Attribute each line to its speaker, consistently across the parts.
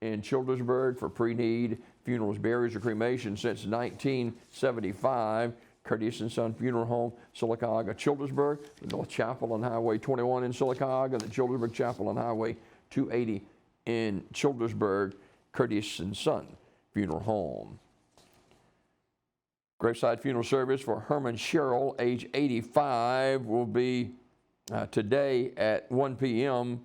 Speaker 1: in Childersburg for pre-need funerals, burials, or cremation since 1975. Curtis and Son Funeral Home, Sylacauga, Childersburg, the North Chapel on Highway 21 in Sylacauga, the Childersburg Chapel on Highway 280 in Childersburg, Curtis and Son Funeral Home. Graveside funeral service for Herman Sherrill, age 85, will be today at 1 p.m.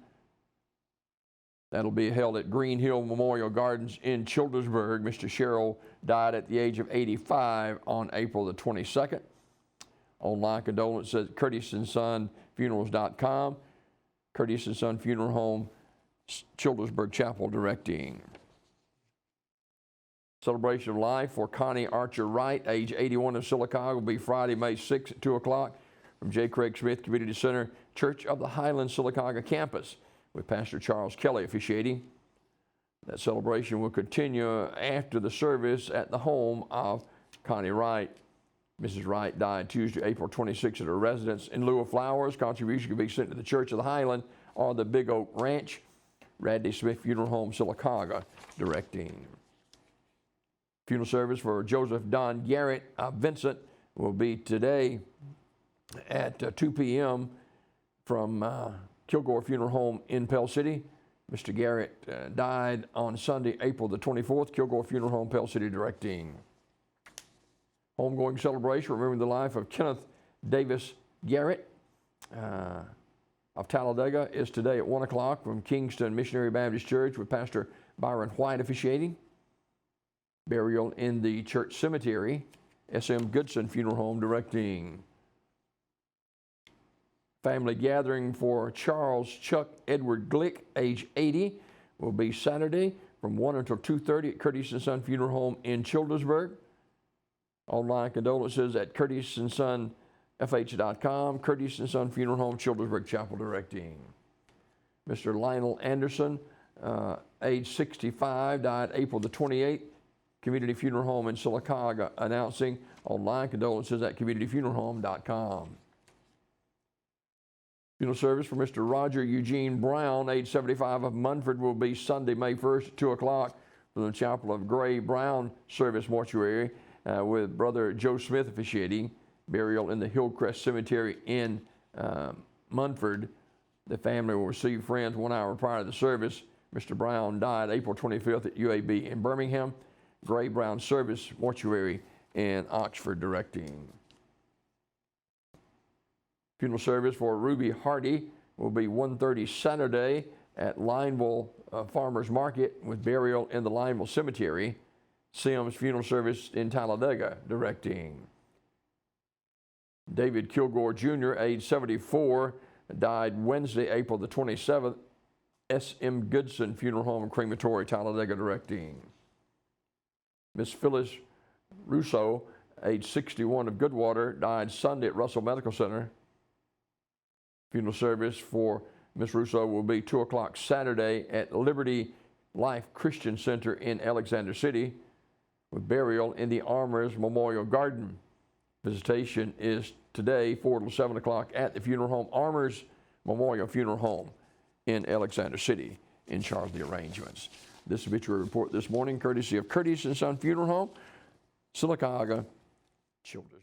Speaker 1: That'll be held at Green Hill Memorial Gardens in Childersburg. Mr. Sherrill died at the age of 85 on April the 22nd. Online condolences at CurtisandSonFunerals.com. Curtis and Son Funeral Home, Childersburg Chapel directing. Celebration of life for Connie Archer Wright, age 81 of Sylacauga, will be Friday, May 6th at 2 o'clock from J. Craig Smith Community Center, Church of the Highlands, Sylacauga campus, with Pastor Charles Kelly officiating. That celebration will continue after the service at the home of Connie Wright. Mrs. Wright died Tuesday, April 26th at her residence. In lieu of flowers, contributions can be sent to the Church of the Highland or the Big Oak Ranch. Radley Smith Funeral Home, Sylacauga, directing. Funeral service for Joseph Don Garrett of Vincent will be today at 2 p.m. from Kilgore Funeral Home in Pell City. Mr. Garrett died on Sunday, April the 24th. Kilgore Funeral Home, Pell City, directing. Homegoing celebration remembering the life of Kenneth Davis Garrett of Talladega is today at 1 o'clock from Kingston Missionary Baptist Church with Pastor Byron White officiating. Burial in the church cemetery, S.M. Goodson Funeral Home directing. Family gathering for Charles Chuck Edward Glick, age 80, will be Saturday from 1 until 2:30 at Curtis and Son Funeral Home in Childersburg. Online condolences at CurtisandSonFH.com. Curtis and Son Funeral Home, Childersburg Chapel directing. Mr. Lionel Anderson, age 65, died April the 28th. Community Funeral Home in Sylacauga announcing. Online condolences at communityfuneralhome.com. Funeral service for Mr. Roger Eugene Brown, age 75 of Munford, will be Sunday, May 1st at 2 o'clock from the Chapel of Gray Brown Service Mortuary with Brother Joe Smith officiating. Burial in the Hillcrest Cemetery in Munford. The family will receive friends 1 hour prior to the service. Mr. Brown died April 25th at UAB in Birmingham. Gray Brown Service Mortuary in Oxford directing. Funeral service for Ruby Hardy will be 1:30 Saturday at Lineville Farmers Market with burial in the Lineville Cemetery. Sims Funeral Service in Talladega directing. David Kilgore Jr., age 74, died Wednesday, April the 27th. S.M. Goodson Funeral Home and Crematory, Talladega directing. Miss Phyllis Russo, age 61 of Goodwater, died Sunday at Russell Medical Center. Funeral service for Miss Russo will be 2 o'clock Saturday at Liberty Life Christian Center in Alexander City with burial in the Armourers Memorial Garden. Visitation is today 4 to 7 o'clock at the funeral home, Armourers Memorial Funeral Home in Alexander City, in charge of the arrangements. This obituary report this morning, courtesy of Curtis and Son Funeral Home, Sylacauga, Childers.